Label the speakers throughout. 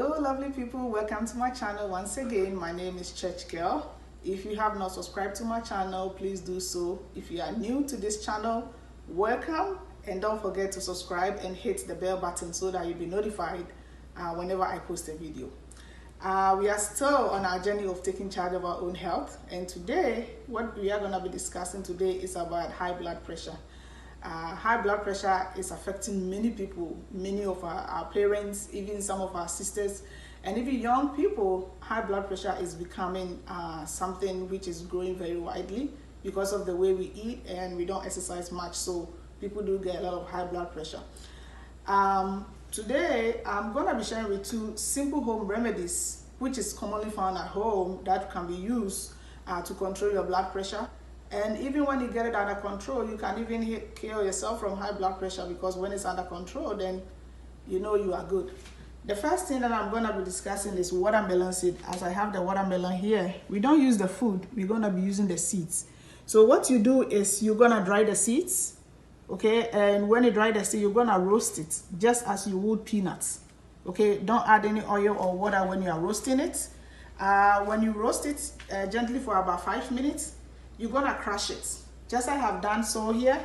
Speaker 1: Hello lovely people, welcome to my channel once again. My name is Church Girl. If you have not subscribed to my channel, please do so. If you are new to this channel, welcome, and don't forget to subscribe and hit the bell button so that you'll be notified whenever I post a video. We are still on our journey of taking charge of our own health, and today what we are going to be discussing today is about high blood pressure. High blood pressure is affecting many people, many of our parents, even some of our sisters, and even young people. High blood pressure is becoming something which is growing very widely because of the way we eat and we don't exercise much, so people do get a lot of high blood pressure. Today I'm going to be sharing with you simple home remedies which is commonly found at home that can be used to control your blood pressure. And even when you get it under control, you can even heal yourself from high blood pressure, because when it's under control, then you know you are good. The first thing that I'm going to be discussing is watermelon seed. As I have the watermelon here, we don't use the food, we're going to be using the seeds. So what you do is you're going to dry the seeds, okay? And when you dry the seed, you're going to roast it just as you would peanuts, okay? Don't add any oil or water when you are roasting it. When you roast it gently for about 5 minutes, you're gonna crush it just as I have done so here.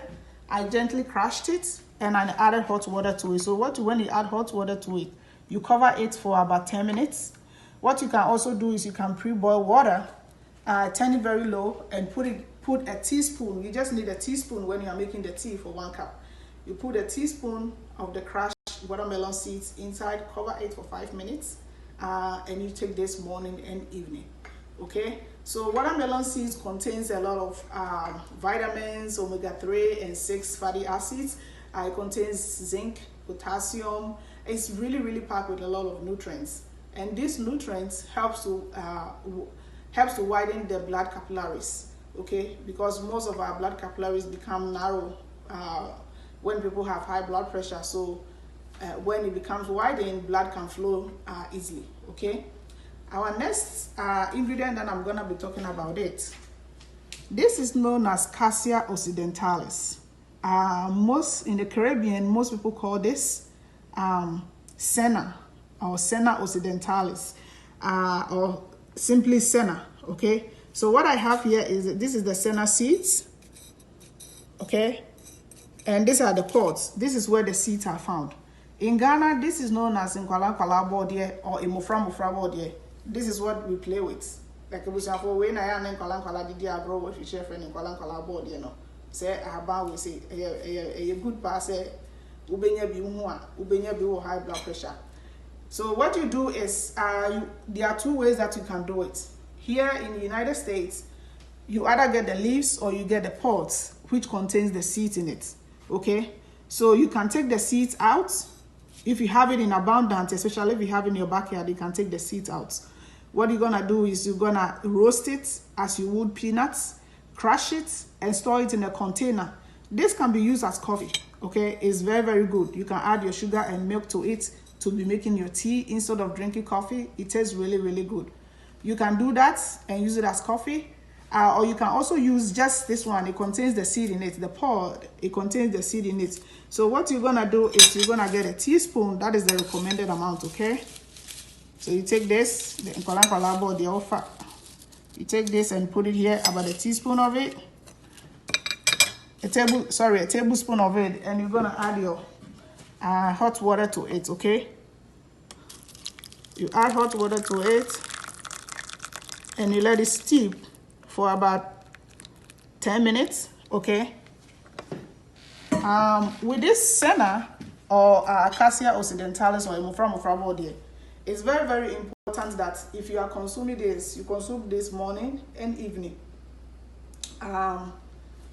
Speaker 1: I gently crushed it and I added hot water to it. So when you add hot water to it, you cover it for about 10 minutes. What you can also do is you can pre-boil water, turn it very low, and put a teaspoon. You just need a teaspoon when you are making the tea for 1 cup. You put a teaspoon of the crushed watermelon seeds inside, cover it for 5 minutes, and you take this morning and evening. Okay, so watermelon seeds contains a lot of vitamins, omega-3 and 6 fatty acids. It contains zinc, potassium. It's really packed with a lot of nutrients, and these nutrients helps to widen the blood capillaries. Okay, because most of our blood capillaries become narrow when people have high blood pressure. So when it becomes widened, blood can flow easily. Okay. Our next ingredient that I'm going to be talking about this is known as Cassia occidentalis. In the Caribbean, most people call this senna or senna occidentalis, or simply senna. Okay, so what I have here is this is the senna seeds. Okay, and these are the pods. This is where the seeds are found. In Ghana, this is known as Nkwala body or Imofra body. This is what we play with. Like we say, for when I am in Nkwala did you abroad what we share friend in Nkwala board, you know. Say about we say a good pass ubenya bi high blood pressure. So what you do is there are two ways that you can do it. Here in the United States, you either get the leaves or you get the pods which contains the seeds in it. Okay? So you can take the seeds out. If you have it in abundance, especially if you have it in your backyard, you can take the seeds out. What you're gonna do is you're gonna roast it as you would peanuts, crush it, and store it in a container. This can be used as coffee. Okay, it's very good. You can add your sugar and milk to it to be making your tea instead of drinking coffee. It tastes really good. You can do that and use it as coffee, or you can also use just this one. It contains the seed in it. The pod, it contains the seed in it. So what you're gonna do is you're gonna get a teaspoon. That is the recommended amount. Okay, so you take this, the offer. You take this and put it here, about a teaspoon of it, a tablespoon of it, and you're gonna add your hot water to it. Okay, you add hot water to it and you let it steep for about 10 minutes. Okay, with this senna or Cassia occidentalis or Imofra body, it's very important that if you are consuming this, you consume this morning and evening.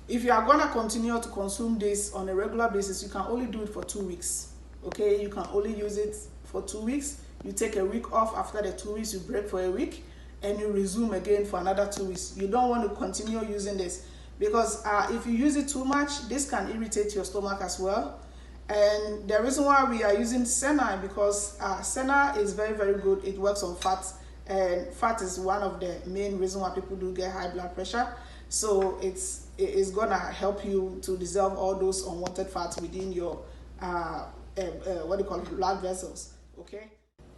Speaker 1: If you are going to continue to consume this on a regular basis, you can only do it for 2 weeks. Okay, you can only use it for 2 weeks. You take a week off. After the 2 weeks, you break for a week and you resume again for another 2 weeks. You don't want to continue using this, because if you use it too much, this can irritate your stomach as well. And the reason why we are using senna, because senna is very good. It works on fat, and fat is one of the main reasons why people do get high blood pressure. So it's gonna help you to dissolve all those unwanted fats within your blood vessels. Okay,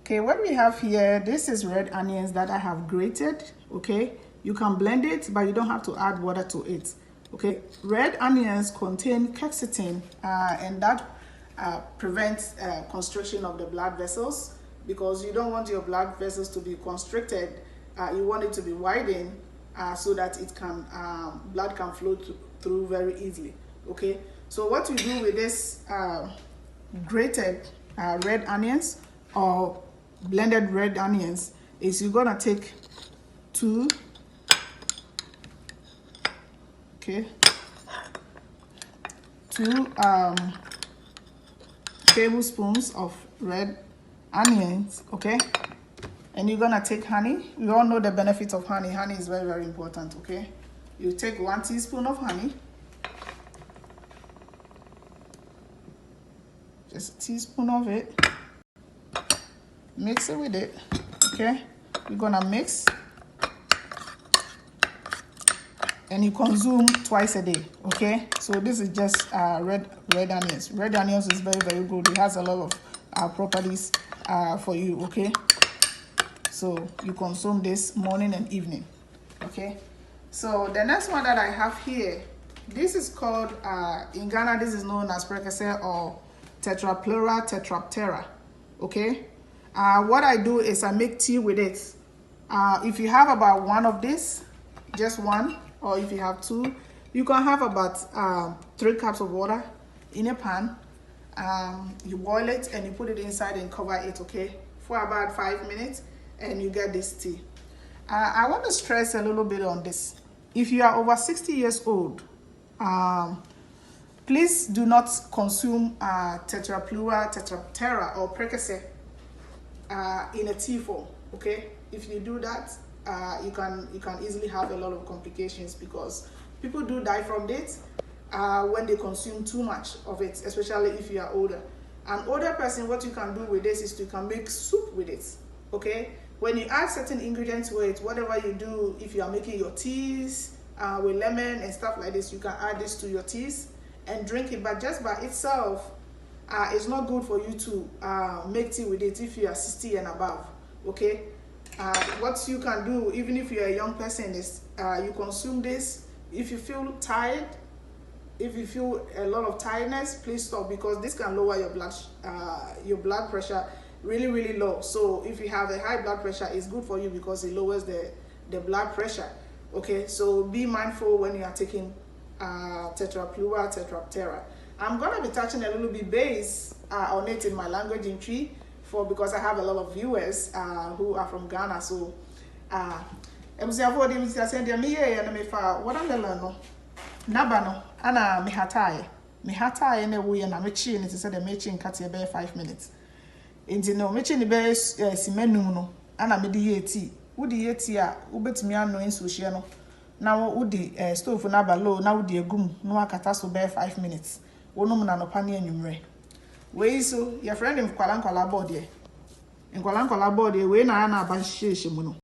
Speaker 1: Okay, what we have here, this is red onions that I have grated. Okay, you can blend it, but you don't have to add water to it. Okay, red onions contain quercetin, and that prevents constriction of the blood vessels, because you don't want your blood vessels to be constricted. You want it to be widened so that it can blood can flow through very easily. Okay, so what you do with this grated red onions or blended red onions is you're gonna take two tablespoons of red onions, okay, and you're gonna take honey. We all know the benefits of honey. Honey is very, very important. Okay, you take 1 teaspoon of honey, just a teaspoon of it, mix it with it. Okay, you're gonna mix and you consume twice a day. Okay, so this is just red onions. Red onions is very, very good. It has a lot of properties for you. Okay, so you consume this morning and evening. Okay, so the next one that I have here, this is called in Ghana, this is known as Percocet or Tetrapleura tetraptera. Okay, what I do is I make tea with it. If you have about one of this, just one, or if you have two, you can have about 3 cups of water in a pan. You boil it and you put it inside and cover it, okay, for about 5 minutes, and you get this tea. I want to stress a little bit on this. If you are over 60 years old, please do not consume Tetrapleura tetraptera or Percocet in a tea form. Okay, if you do that, you can easily have a lot of complications, because people do die from it when they consume too much of it, especially if you are older. An older person, what you can do with this is you can make soup with it. Okay, when you add certain ingredients to it, whatever you do, if you are making your teas with lemon and stuff like this, you can add this to your teas and drink it. But just by itself, it's not good for you to make tea with it if you are 60 and above. Okay, what you can do, even if you're a young person, is you consume this. If you feel tired, if you feel a lot of tiredness, please stop, because this can lower your blood pressure really, really low. So if you have a high blood pressure, it's good for you because it lowers the blood pressure. Okay, so be mindful when you are taking Tetrapleura tetraptera. I'm gonna be touching a little bit base on it in my language in tree, because I have a lot of viewers who are from Ghana. So watermelon nabano ana mihataye na wo ye na mechi ne se de mechi nkate be 5 minutes. Enti no mechi ne be simanum no ana me de ye tea. Wo de ye tea a wo betumi ano nsuo hye no na wo de stove na balo na wo de agum no akata so be 5 minutes. Wonum na no pa ne anwumre. We so your friend nkwala board ye. Nkwala board ye we na na aba hye mu no.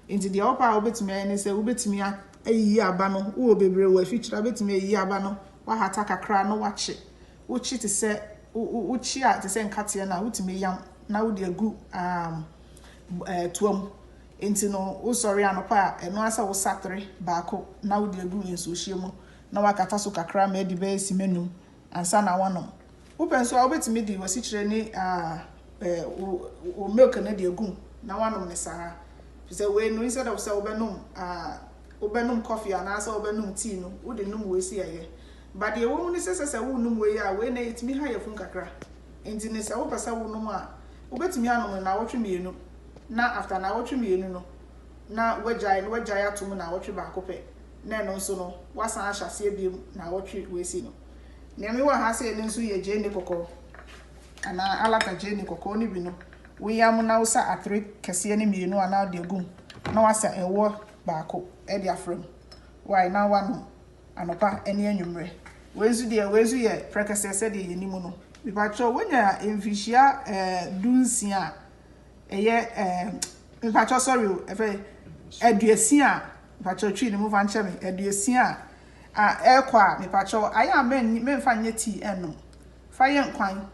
Speaker 1: Enti de opa wo betumi ne se wo betumi ayi aba no wo bebre wo afikyira betumi ayi aba no wa hata kakra no wache wo chi te se wo chi a te se nkate na wotumi yam na wo de agu tuam. Enti no wo sori anopa eno asa wo satre baako na wo de agu nso hye mu na wakata so kakra ma de be simanum ansa na wanom wo penso wo betumi di wasikyire ni o milk na de agu na wanom ne saa. Say we no, instead of say obenum coffee and asa obenum tea no, wo de num we si aye. But the woman says say wo num we ya we na itimi ha ye fun kakra. Enti ne say wo pesa wo num a, wo betimi anom na wotwe mienu. Na after na wotwe mienu no, na wajai atum na wotwe ba kope. Na no nso no, wasan ahyase abiem na wotwe we si no. Ne me wa ha say ne nso ye je ne kokko. Ana alata je ne kokko ni bi no. We am now sa artery kese ne mienu ana de agum na wasa ewo baako e de afrem why na wano anopa ene anwumre wezu ye Percocet se de yenimu no bi ba cho wonya emfihia dunsia eye bi ba cho sorry o efe aduasia ba cho twi ne mu fa nche me aduasia ekwa mi pa cho aya men fa nye ti eno fa ye nkwan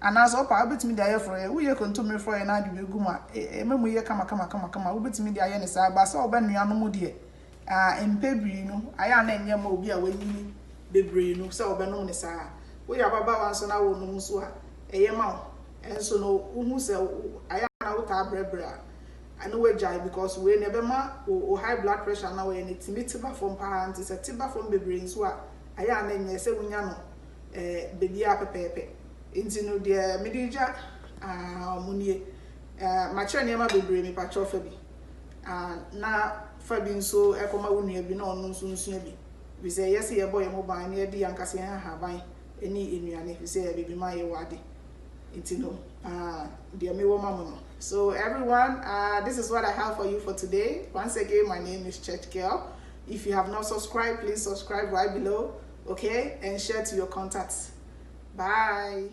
Speaker 1: and as up I bet me the air for you. We continue me for an idea guma. Memu ye kama. We bet me the air is a basa or ben no mudie. In Pebrino, I am in your mobile when you be brino, so benone sa. We are about once an hour no so a yamau. And so no who say I am out our brebra. I know we jai because we never ma or high blood pressure now and it's mitiba from parents, it's a tiba from the brains. I am in a say baby pepe. Into no dear medija munie mature near my baby me patch off na Fabin so ekoma wunu bi na onu so nsu bi we say yes ye boy mobile near di ankase ha ban eni enuane we say baby ma ye wade intino dear me wo mama. So everyone, this is what I have for you for today. Once again, my name is Church Girl. If you have not subscribed, please subscribe right below, okay, and share to your contacts. Bye.